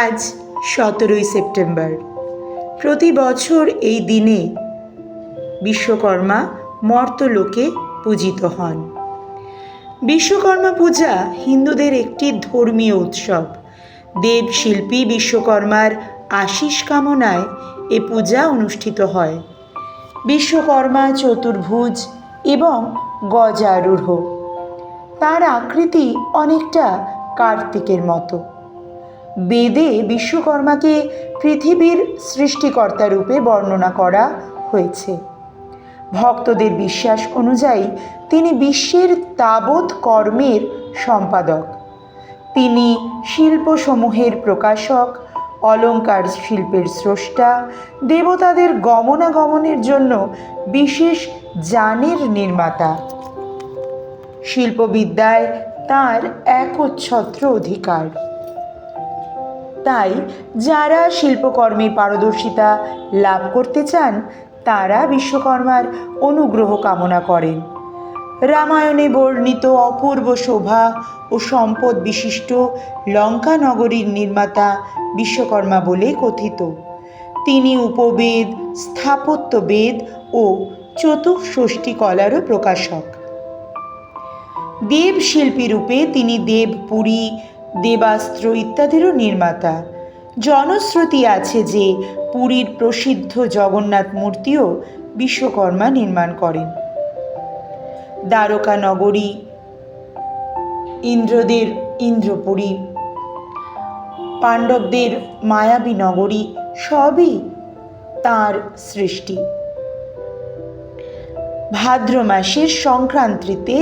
আজ 17ই সেপ্টেম্বর। প্রতি বছর এই দিনে বিশ্বকর্মা মর্ত্যলোকে পূজিত হন। বিশ্বকর্মা পূজা হিন্দুদের একটি ধর্মীয় উৎসব। দেব শিল্পী বিশ্বকর্মার আশীষ কামনায় এ পূজা অনুষ্ঠিত হয়। বিশ্বকর্মা চতুর্ভুজ এবং গজারূঢ়। তার আকৃতি অনেকটা কার্তিকের মতো। বেদে বিশ্বকর্মাকে পৃথিবীর সৃষ্টিকর্তা রূপে বর্ণনা করা হয়েছে। ভক্তদের বিশ্বাস অনুযায়ী তিনি বিশ্বের তাবৎ কর্মের সম্পাদক। তিনি শিল্পসমূহের প্রকাশক, অলঙ্কার শিল্পের স্রষ্টা, দেবতাদের গমনাগমনের জন্য বিশেষ যানের নির্মাতা। শিল্পবিদ্যায় তাঁর একচ্ছত্র অধিকার। তাই যারা শিল্পকর্মে পারদর্শিতা লাভ করতে চান তারা বিশ্বকর্মার অনুগ্রহ কামনা করেন। রামায়ণে বর্ণিত অপূর্ব শোভা ও সম্পদ বিশিষ্ট লঙ্কা নগরীর নির্মাতা বিশ্বকর্মা বলে কথিত। তিনি উপবেদ, স্থাপত্যবেদ ও চতুষ্ষষ্ঠী কলারও প্রকাশক। দেব শিল্পী রূপে তিনি দেবপুরী, দেবাস্ত্র ইত্যাদিরও নির্মাতা। জনশ্রুতি আছে যে পুরীর প্রসিদ্ধ জগন্নাথ মূর্তিও বিশ্বকর্মা নির্মাণ করেন। দ্বারকা নগরী, ইন্দ্রদের ইন্দ্রপুরী, পাণ্ডবদের মায়াবী নগরী সবই তাঁর সৃষ্টি। ভাদ্র মাসের সংক্রান্তিতে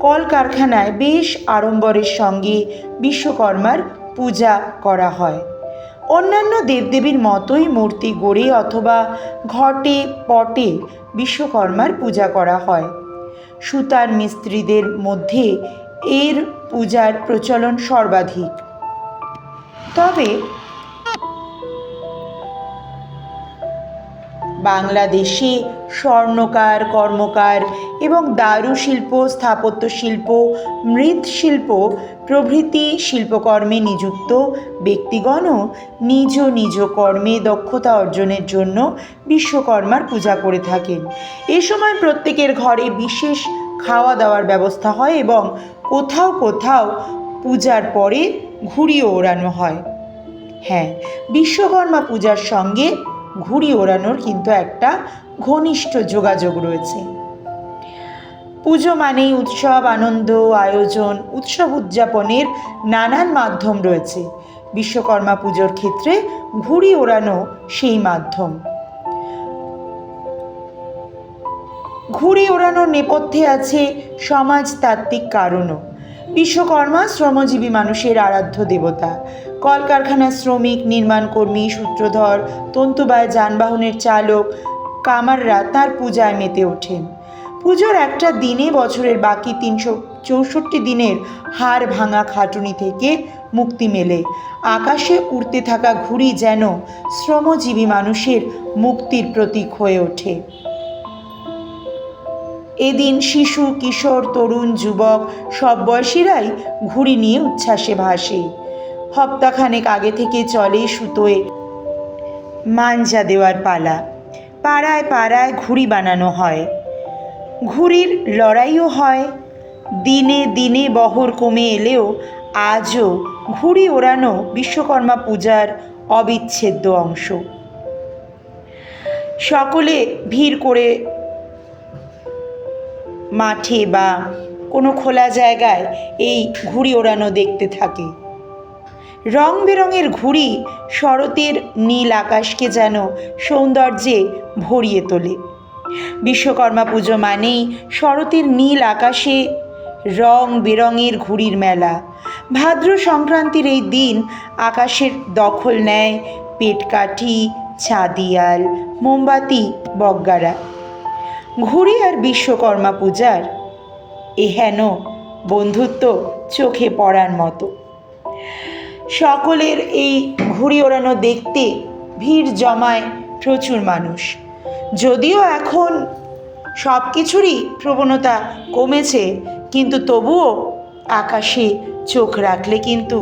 কলকারখানায় বেশ আড়ম্বরের সঙ্গে বিশ্বকর্মার পূজা করা হয়। অন্যান্য দেবদেবীর মতোই মূর্তি গড়ে অথবা ঘটে পটে বিশ্বকর্মার পূজা করা হয়। সুতার মিস্ত্রিদের মধ্যে এর পূজার প্রচলন সর্বাধিক। তবে বাংলাদেশে স্বর্ণকার, কর্মকার এবং দারুশিল্প, স্থাপত্য শিল্প, মৃৎশিল্প প্রভৃতি শিল্পকর্মে নিযুক্ত ব্যক্তিগণও নিজ নিজ কর্মে দক্ষতা অর্জনের জন্য বিশ্বকর্মার পূজা করে থাকেন। এ সময় প্রত্যেকের ঘরে বিশেষ খাওয়া দাওয়ার ব্যবস্থা হয় এবং কোথাও কোথাও পূজার পরে ঘুড়িও ওড়ানো হয়। হ্যাঁ, বিশ্বকর্মা পূজার সঙ্গে ঘুড়ি ওড়ানোর কিন্তু একটা ঘনিষ্ঠ যোগাযোগ রয়েছে। পুজো মানেই উৎসব, আনন্দ, আয়োজন, উৎসব উদযাপনের নানান মাধ্যম রয়েছে। বিশ্বকর্মা পুজোর ক্ষেত্রে ঘুড়ি ওড়ানো সেই মাধ্যম। ঘুড়ি ওড়ানোর নেপথ্যে আছে সমাজতাত্ত্বিক কারণও। বিশ্বকর্মা শ্রমজীবী মানুষের আরাধ্য দেবতা। কলকারখানার শ্রমিক, নির্মাণকর্মী, সূত্রধর, তন্তুবায় যানবাহনের চালক, কামাররা তার পূজায় মেতে ওঠেন। পুজোর একটা দিনে বছরের বাকি 364 দিনের হাড় ভাঙা খাটুনি থেকে মুক্তি মেলে। আকাশে উড়তে থাকা ঘুড়ি যেন শ্রমজীবী মানুষের মুক্তির প্রতীক হয়ে ওঠে। এদিন শিশু, কিশোর, তরুণ, যুবক সব বয়সীরাই ঘুড়ি নিয়ে উচ্ছ্বাসে ভাসে। সপ্তাহখানেক আগে থেকে চলে সুতোয় মাঞ্জা দেওয়ার পালা। পাড়ায় পাড়ায় ঘুড়ি বানানো হয়, ঘুড়ির লড়াইও হয়। দিনে দিনে বহর কমে এলেও আজও ঘুড়ি ওড়ানো বিশ্বকর্মা পূজার অবিচ্ছেদ্য অংশ। সকলে ভিড় করে মাঠে বা কোনো খোলা জায়গায় এই ঘুড়ি ওড়ানো দেখতে থাকে। রং বেরঙের ঘুড়ি শরতের নীল আকাশকে যেন সৌন্দর্যে ভরিয়ে তোলে। বিশ্বকর্মা পুজো মানেই শরতের নীল আকাশে রং বেরঙের ঘুড়ির মেলা। ভাদ্র সংক্রান্তির এই দিন আকাশের দখল নেয় পেটকাঠি, চাঁদিয়াল, মোমবাতি, বগ্গারা। ঘুড়ি আর বিশ্বকর্মা পূজার এহেন বন্ধুত্ব চোখে পড়ার মতো। সকলের এই ঘুড়ি ওড়ানো দেখতে ভিড় জমায় প্রচুর মানুষ। যদিও এখন সব কিছুরই প্রবণতা কমেছে, কিন্তু তবুও আকাশে চোখ রাখলে কিন্তু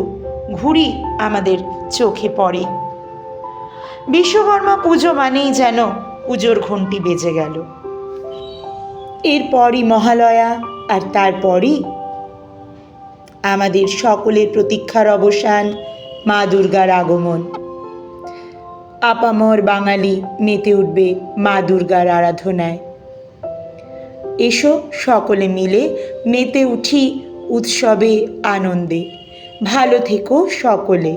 ঘুড়ি আমাদের চোখে পড়ে। বিশ্বকর্মা পুজো মানেই যেন পুজোর ঘণ্টি বেজে গেল। এরপরই মহালয়া, আর তারপরই আমাদের সকলের প্রতীক্ষার অবসান, মা দুর্গার আগমন। আপামর বাঙালি মেতে উঠবে মা দুর্গার আরাধনায়। এসো সকলে মিলে মেতে উঠি উৎসবে, আনন্দে। ভালো থেকো সকলে।